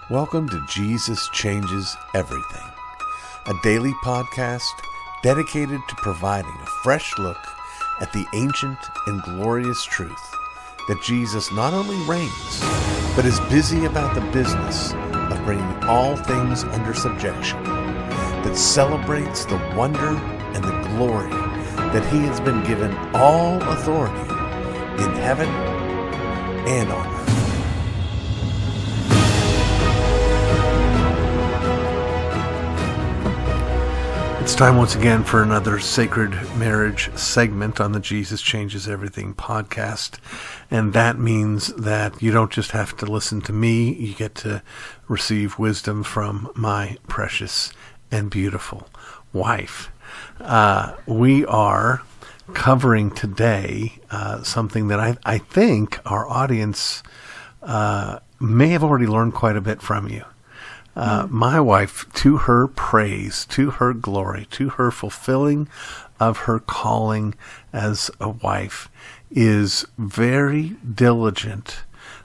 Welcome to Jesus Changes Everything, a daily podcast dedicated to providing a fresh look at the ancient and glorious truth that Jesus not only reigns, but is busy about the business of bringing all things under subjection, that celebrates the wonder and the glory that he has been given all authority in heaven and on earth. It's time once again for another Sacred Marriage segment on the Jesus Changes Everything podcast. And that means that you don't just have to listen to me, you get to receive wisdom from my precious and beautiful wife. We are covering today something that I think our audience may have already learned quite a bit from you. My wife, to her praise, to her glory, to her fulfilling of her calling as a wife, is very diligent,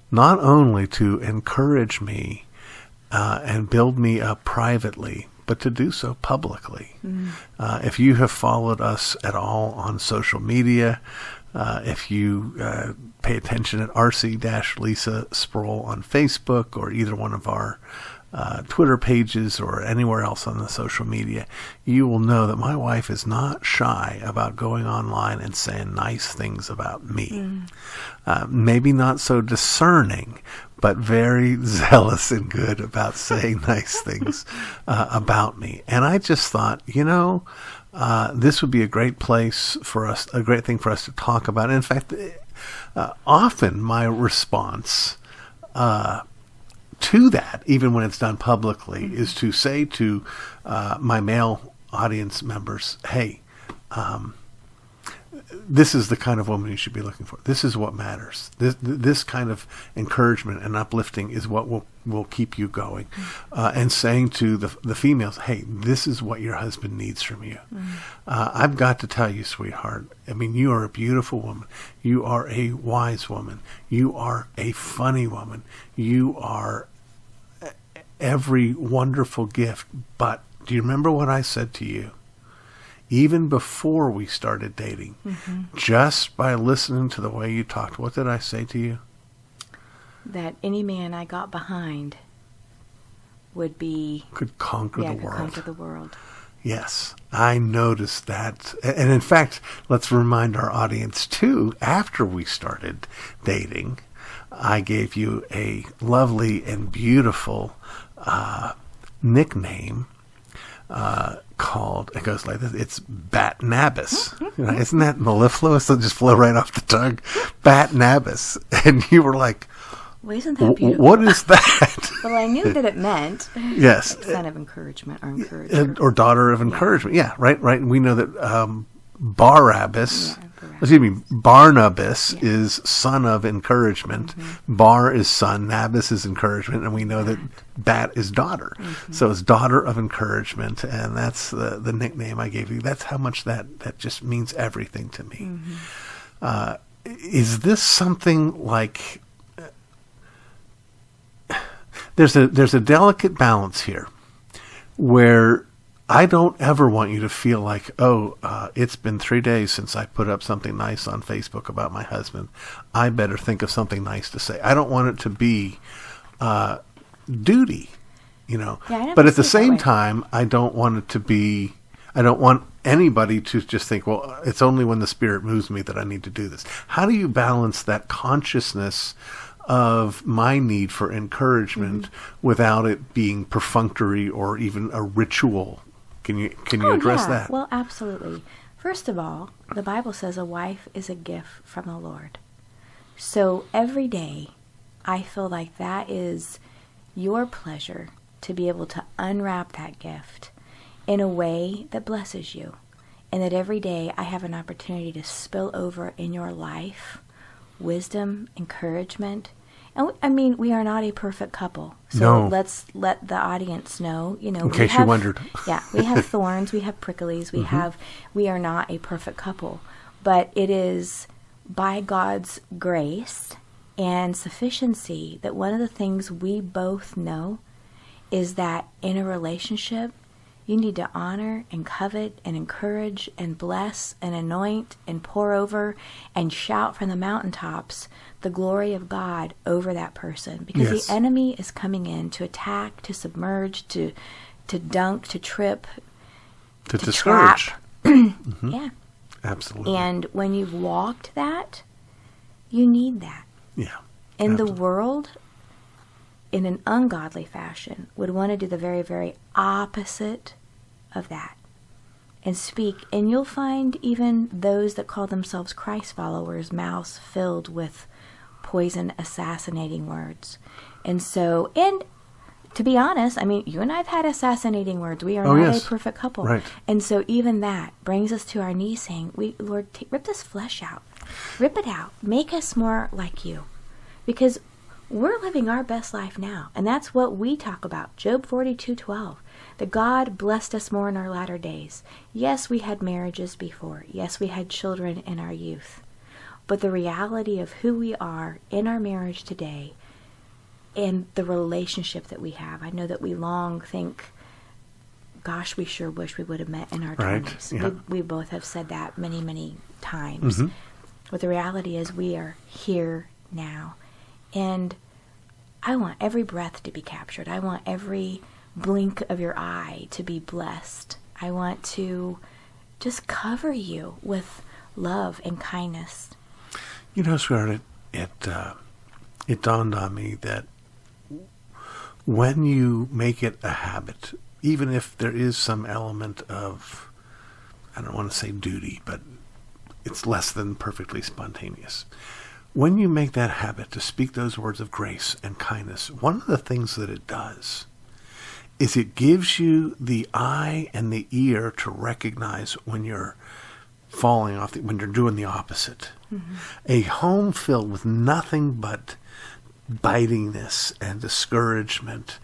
not only to encourage me and build me up privately, but to do so publicly. If you have followed us at all on social media, if you pay attention at RC-Lisa Sproul on Facebook or either one of our Twitter pages or anywhere else on the social media, you will know that my wife is not shy about going online and saying nice things about me. Maybe not so discerning, but very zealous and good about saying nice things about me. And I just thought, this would be a great place for us, a great thing for us to talk about. And in fact, often my response to that, even when it's done publicly, is to say to my male audience members, hey, this is the kind of woman you should be looking for. This is what matters. This kind of encouragement and uplifting is what will keep you going. And saying to the females, hey, this is what your husband needs from you. I've got to tell you, sweetheart, I mean, you are a beautiful woman. You are a wise woman. You are a funny woman. You are every wonderful gift. But do you remember what I said to you? Even before we started dating, just by listening to the way you talked, what did I say to you? That any man I got behind could conquer the world. Could conquer the world. Yes, I noticed that. And in fact, let's remind our audience too, after we started dating, I gave you a lovely and beautiful nickname called, it goes like this, it's Bat-Nabas. Isn't that mellifluous? It'll just flow right off the tongue. Bat-Nabas. And you were like, well, isn't that beautiful? What is that? Well, I knew that it meant yes, son of encouragement or encourager. Or daughter of encouragement. Yeah, right. We know that Barnabas is son of encouragement. Bar is son, Nabas is encouragement, and we know that Bat is daughter. So it's daughter of encouragement, and that's the nickname I gave you. That's how much that just means everything to me. Is this something like... There's a delicate balance here where I don't ever want you to feel like, it's been 3 days since I put up something nice on Facebook about my husband. I better think of something nice to say. I don't want it to be duty, Yeah, but at the same time, I don't want anybody to just think, well, it's only when the Spirit moves me that I need to do this. How do you balance that consciousness of my need for encouragement without it being perfunctory or even a ritual? Can you address that? Well, absolutely. First of all, the Bible says a wife is a gift from the Lord. So every day, I feel like that is your pleasure to be able to unwrap that gift in a way that blesses you. And that every day I have an opportunity to spill over in your life wisdom, encouragement. And I mean, we are not a perfect couple. So let's let the audience know, in case you wondered. Yeah, we have thorns, we have pricklies, we are not a perfect couple. But it is by God's grace and sufficiency that one of the things we both know is that in a relationship, you need to honor and covet and encourage and bless and anoint and pour over and shout from the mountaintops the glory of God over that person. Because Yes. the enemy is coming in to attack, to submerge, to dunk, to trip, To to discourage. trap. Mm-hmm. Yeah. Absolutely. And when you've walked that, you need that. Yeah. And the Absolutely. world, in an ungodly fashion, would want to do the very, very opposite of that and speak. And you'll find even those that call themselves Christ followers, mouths filled with poison, assassinating words. And so, and to be honest, I mean, you and I have had assassinating words. We are Oh, not yes. a perfect couple. Right. And so even that brings us to our knees saying, Lord, rip this flesh out. Rip it out. Make us more like you. Because we're living our best life now. And that's what we talk about. Job 42:12. That God blessed us more in our latter days. Yes, we had marriages before. Yes, we had children in our youth. But the reality of who we are in our marriage today and the relationship that we have, I know that we long think, gosh, we sure wish we would have met in our Right, 20s. yeah. We both have said that many, many times. Mhm. But the reality is we are here now. And I want every breath to be captured. I want every blink of your eye to be blessed. I want to just cover you with love and kindness. You know, sweetheart, it dawned on me that when you make it a habit, even if there is some element of, I don't want to say duty, but it's less than perfectly spontaneous. When you make that habit to speak those words of grace and kindness, one of the things that it does is it gives you the eye and the ear to recognize when you're falling off, when you're doing the opposite. Mm-hmm. A home filled with nothing but bitingness and discouragement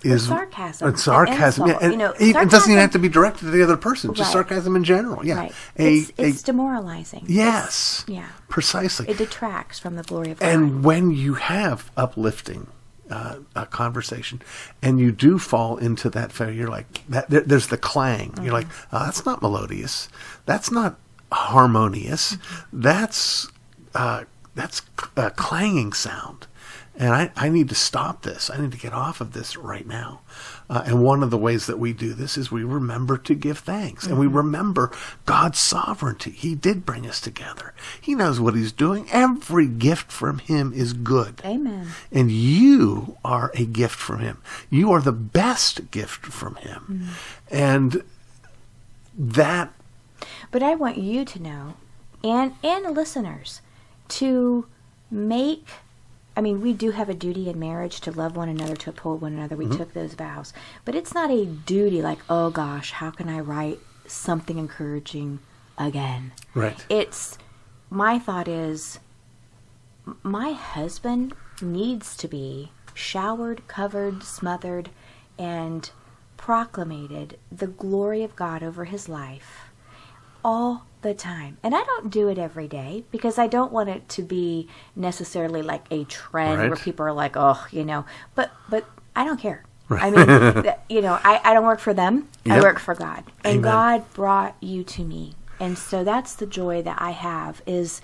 is sarcasm. And sarcasm, and yeah. And insult. it doesn't even Sarcasm- have to be directed to the other person. Just Right. sarcasm in general. Yeah. Right. It's demoralizing. Yes. Yeah. Precisely. It detracts from the glory of God. And when you have uplifting a conversation, and you do fall into that failure, you're like, there's the clang. You're like, oh, that's not melodious. That's not harmonious. That's a clanging sound. And I need to stop this. I need to get off of this right now. And one of the ways that we do this is we remember to give thanks. And we remember God's sovereignty. He did bring us together. He knows what he's doing. Every gift from him is good. Amen. And you are a gift from him. You are the best gift from him. And that... But I want you to know, and listeners, to make... I mean, we do have a duty in marriage to love one another, to uphold one another. We took those vows. But it's not a duty like, oh gosh, how can I write something encouraging again? Right. It's, my thought is, my husband needs to be showered, covered, smothered, and proclamated the glory of God over his life all the time. And I don't do it every day because I don't want it to be necessarily like a trend Right. where people are like, oh, you know, but I don't care. Right. I mean, you know, I don't work for them. I Yep. work for God. And Amen. God brought you to me. And so that's the joy that I have, is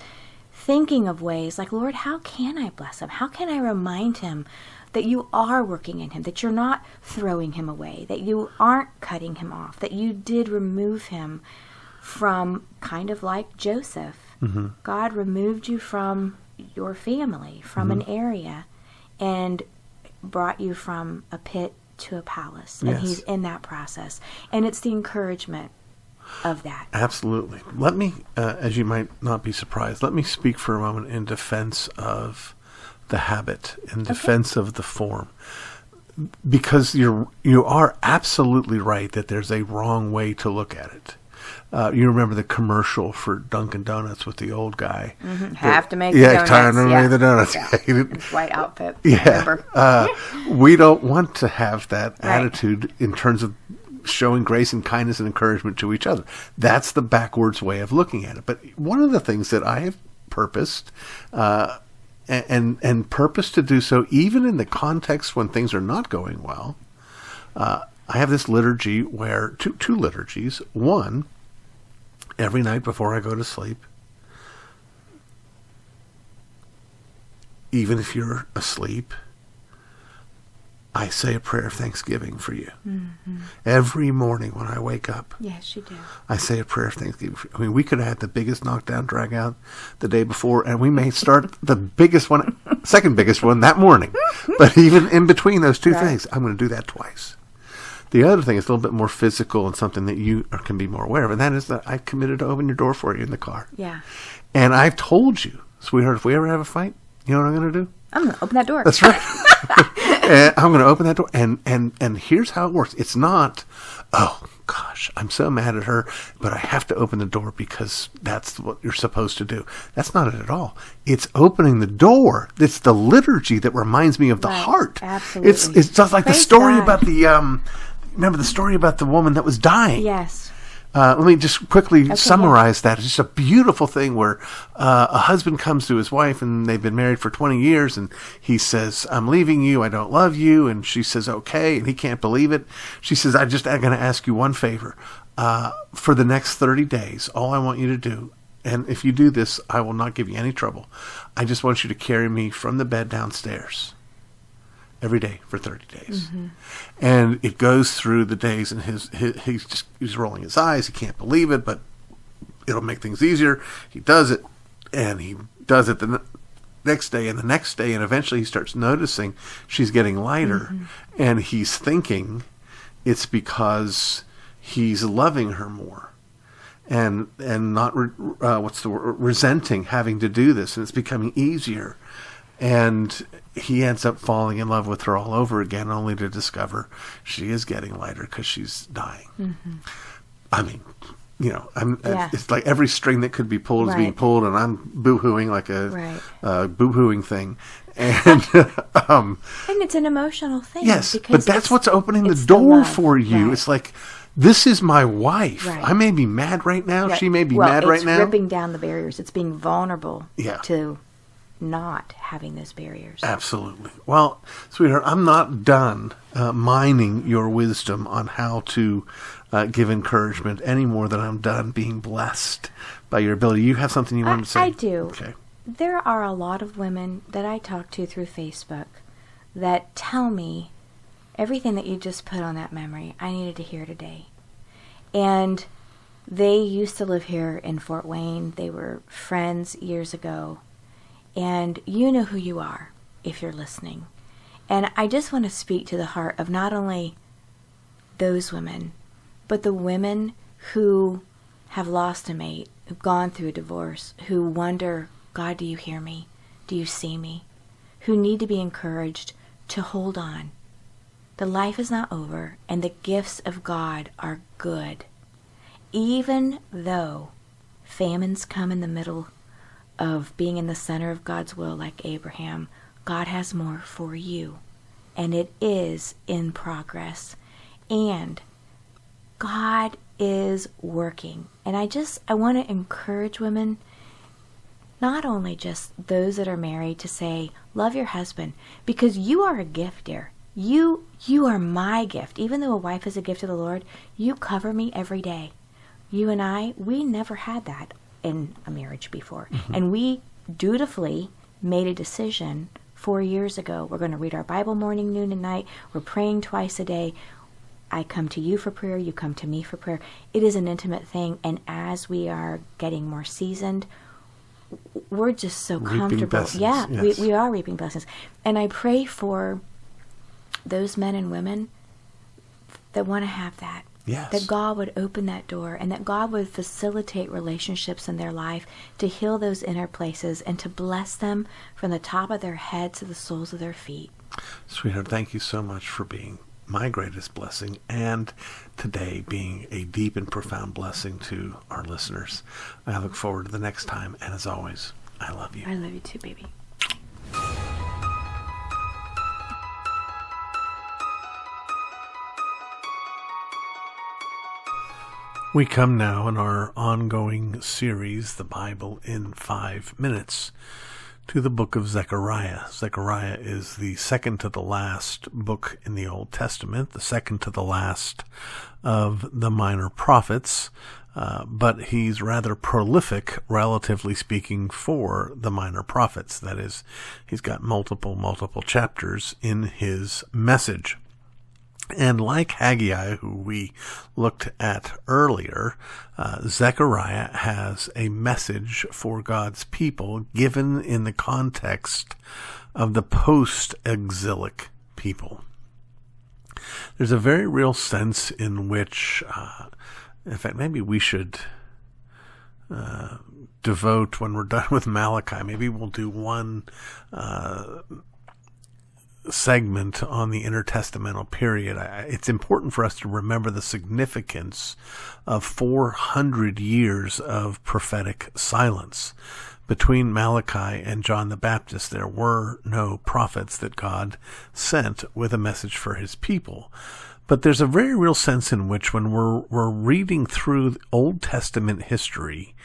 thinking of ways like, Lord, how can I bless him? How can I remind him that you are working in him, that you're not throwing him away, that you aren't cutting him off, that you did remove him from, kind of like Joseph. Mm-hmm. God removed you from your family, from an area, and brought you from a pit to a palace. And Yes. he's in that process. And it's the encouragement of that. Absolutely. Let me, as you might not be surprised, let me speak for a moment in defense of the habit, in defense of the form. Because you are absolutely right that there's a wrong way to look at it. You remember the commercial for Dunkin' Donuts with the old guy. Have to make the Yeah, donuts. time to Yeah. make the donuts. His white outfit. I Yeah. remember. We don't want to have that Right. attitude in terms of showing grace and kindness and encouragement to each other. That's the backwards way of looking at it. But one of the things that I have purposed, and purpose to do so even in the context when things are not going well, I have this liturgy where two liturgies. One, every night before I go to sleep, even if you're asleep, I say a prayer of thanksgiving for you. Mm-hmm. Every morning when I wake up, Yes, you do. I say a prayer of thanksgiving for you. I mean, we could have had the biggest knockdown drag out the day before, and we may start the biggest one, second biggest one that morning. But even in between those two things, I'm going to do that twice. The other thing is a little bit more physical and something that you can be more aware of, and that is that I've committed to open your door for you in the car. Yeah. And I've told you, sweetheart, if we ever have a fight, you know what I'm going to do? I'm going to open that door. That's right. And I'm going to open that door, and here's how it works. It's not, oh, gosh, I'm so mad at her, but I have to open the door because that's what you're supposed to do. That's not it at all. It's opening the door. It's the liturgy that reminds me of the heart. Absolutely. It's just like Praise the story God. about the, remember the story about the woman that was dying? Yes. Let me just quickly summarize that. It's just a beautiful thing where a husband comes to his wife, and they've been married for 20 years, and he says, I'm leaving you, I don't love you, and she says, okay, and he can't believe it. She says, I'm going to ask you one favor. For the next 30 days, all I want you to do, and if you do this, I will not give you any trouble. I just want you to carry me from the bed downstairs every day for 30 days. Mm-hmm. And it goes through the days, and he's rolling his eyes. He can't believe it, but it'll make things easier. He does it, and he does it the next day and the next day, and eventually he starts noticing she's getting lighter, mm-hmm. and he's thinking it's because he's loving her more. And not resenting having to do this, and it's becoming easier. And he ends up falling in love with her all over again, only to discover she is getting lighter because she's dying. Mm-hmm. I mean, it's like every string that could be pulled is being pulled, and I'm boo-hooing like a boo-hooing thing. And and it's an emotional thing. Yes, but that's what's opening the door for you. Right. It's like, this is my wife. Right. I may be mad right now. Right. She may be mad right now. It's ripping down the barriers. It's being vulnerable to not having those barriers. Absolutely. Well, sweetheart, I'm not done mining your wisdom on how to give encouragement any more than I'm done being blessed by your ability. You have something you wanted to say? I do. Okay. There are a lot of women that I talk to through Facebook that tell me everything that you just put on that memory, I needed to hear today. And they used to live here in Fort Wayne. They were friends years ago. And you know who you are if you're listening. And I just want to speak to the heart of not only those women, but the women who have lost a mate, who've gone through a divorce, who wonder, God, do you hear me? Do you see me? Who need to be encouraged to hold on. The life is not over, and the gifts of God are good. Even though famines come in the middle of being in the center of God's will like Abraham, God has more for you, and it is in progress, and God is working. And I want to encourage women, not only just those that are married, to say, love your husband, because you are a gift, dear. You are my gift. Even though a wife is a gift of the Lord, you cover me every day. You and I, we never had that in a marriage before. Mm-hmm. And we dutifully made a decision 4 years ago. We're going to read our Bible morning, noon, and night. We're praying twice a day. I come to you for prayer. You come to me for prayer. It is an intimate thing. And as we are getting more seasoned, we're just so comfortable. Blessings. Yeah, yes. we are reaping blessings. And I pray for those men and women that want to have that. Yes. That God would open that door, and that God would facilitate relationships in their life to heal those inner places and to bless them from the top of their heads to the soles of their feet. Sweetheart, thank you so much for being my greatest blessing, and today being a deep and profound blessing to our listeners. I look forward to the next time, and as always, I love you. I love you too, baby. We come now in our ongoing series, The Bible in 5 Minutes, to the book of Zechariah. Zechariah is the second to the last book in the Old Testament, the second to the last of the minor prophets, but he's rather prolific, relatively speaking, for the minor prophets. That is, he's got multiple chapters in his message. And like Haggai, who we looked at earlier, Zechariah has a message for God's people given in the context of the post-exilic people. There's a very real sense in which, in fact, maybe we should devote, when we're done with Malachi, maybe we'll do one segment on the intertestamental period. It's important for us to remember the significance of 400 years of prophetic silence. Between Malachi and John the Baptist, there were no prophets that God sent with a message for his people. But there's a very real sense in which, when we're reading through Old Testament history,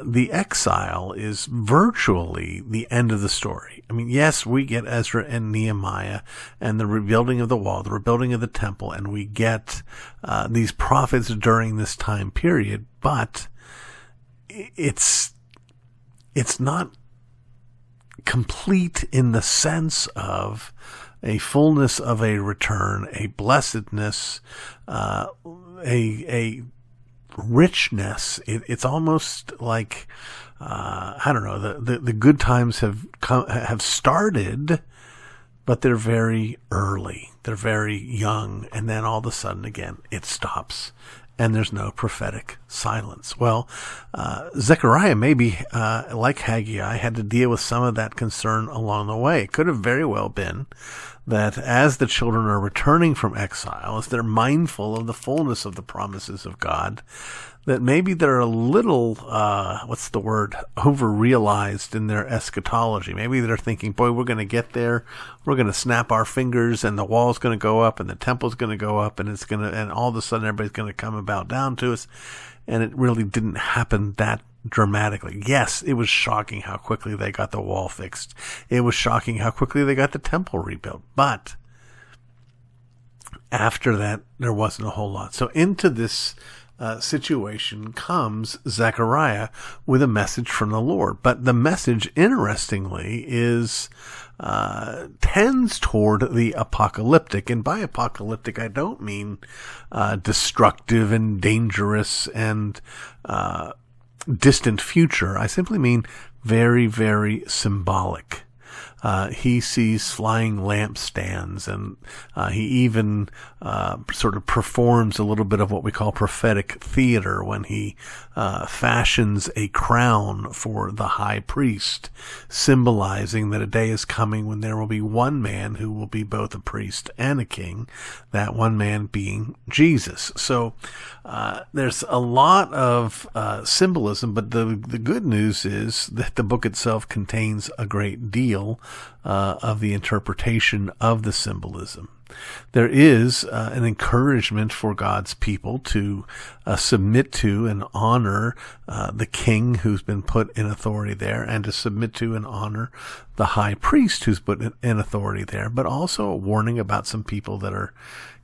the exile is virtually the end of the story. I mean, yes, we get Ezra and Nehemiah and the rebuilding of the wall, the rebuilding of the temple, and we get these prophets during this time period, but it's not complete in the sense of a fullness of a return, a blessedness, a richness. It's almost like, I don't know, the good times have started, but they're very early. They're very young. And then all of a sudden, again, it stops. And there's no prophetic silence. Well, Zechariah, maybe like Haggai, had to deal with some of that concern along the way. It could have very well been that as the children are returning from exile, as they're mindful of the fullness of the promises of God, that maybe they're a little, over-realized in their eschatology. Maybe they're thinking, boy, we're going to get there, we're going to snap our fingers, and the wall's going to go up, and the temple's going to go up, and and all of a sudden everybody's going to come and bow down to us. And it really didn't happen that dramatically. Yes, it was shocking how quickly they got the wall fixed. It was shocking how quickly they got the temple rebuilt. But after that, there wasn't a whole lot. So into this situation comes Zechariah with a message from the Lord. But the message, interestingly, tends toward the apocalyptic. And by apocalyptic, I don't mean destructive and dangerous and distant future. I simply mean very, very symbolic. He sees flying lampstands, and he even sort of performs a little bit of what we call prophetic theater when he fashions a crown for the high priest, symbolizing that a day is coming when there will be one man who will be both a priest and a king, that one man being Jesus. So there's a lot of symbolism, but the good news is that the book itself contains a great deal of the interpretation of the symbolism. There is an encouragement for God's people to submit to and honor the king who's been put in authority there, and to submit to and honor the high priest who's put in authority there, but also a warning about some people that are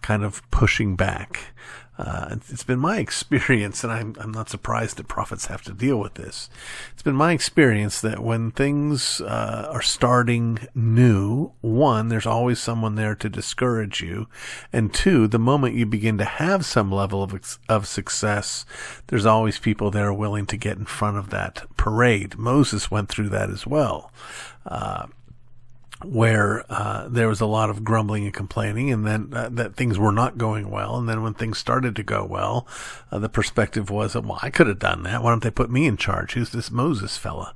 kind of pushing back. It's been my experience, and I'm not surprised that prophets have to deal with this. It's been my experience that when things are starting new, one, there's always someone there to discourage you, and two, the moment you begin to have some level of success, there's always people there willing to get in front of that parade. Moses went through that as well. Where there was a lot of grumbling and complaining, and then that things were not going well. And then when things started to go well, the perspective was, well, I could have done that. Why don't they put me in charge? Who's this Moses fella?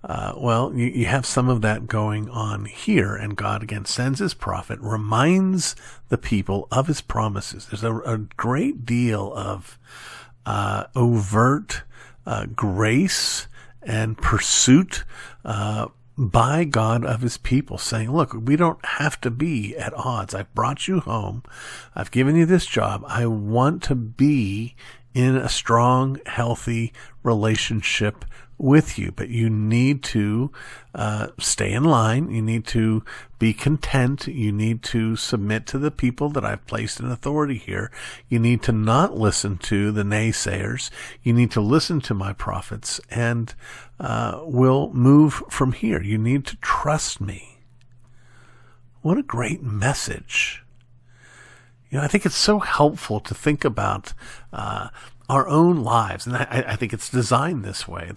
Well, you have some of that going on here, and God again sends his prophet, reminds the people of his promises. There's a great deal of overt grace and pursuit by God of his people, saying, look, we don't have to be at odds. I've brought you home. I've given you this job. I want to be in a strong, healthy relationship with you. But you need to stay in line. You need to be content. You need to submit to the people that I've placed in authority here. You need to not listen to the naysayers. You need to listen to my prophets, and we'll move from here. You need to trust me. What a great message. I think it's so helpful to think about our own lives, and I think it's designed this way,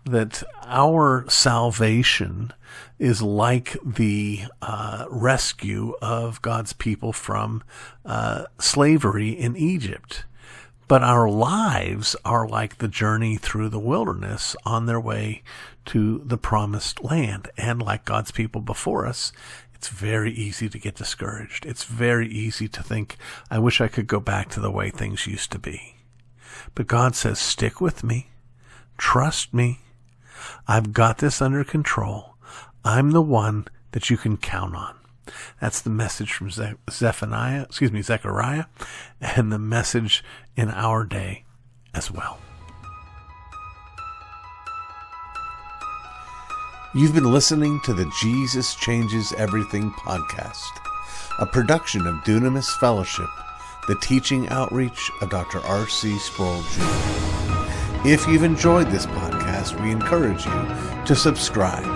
that our salvation is like the rescue of God's people from slavery in Egypt. But our lives are like the journey through the wilderness on their way to the promised land. And like God's people before us, it's very easy to get discouraged. It's very easy to think, I wish I could go back to the way things used to be. But God says, stick with me. Trust me. I've got this under control. I'm the one that you can count on. That's the message from Zechariah, and the message in our day as well. You've been listening to the Jesus Changes Everything podcast, a production of Dunamis Fellowship, the teaching outreach of Dr. R.C. Sproul Jr. If you've enjoyed this podcast, we encourage you to subscribe,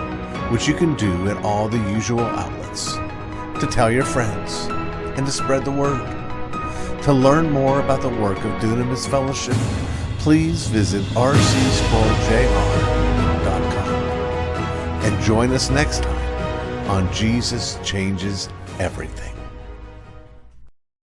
which you can do at all the usual outlets, to tell your friends, and to spread the word. To learn more about the work of Dunamis Fellowship, please visit rcsproulljr.com. And join us next time on Jesus Changes Everything.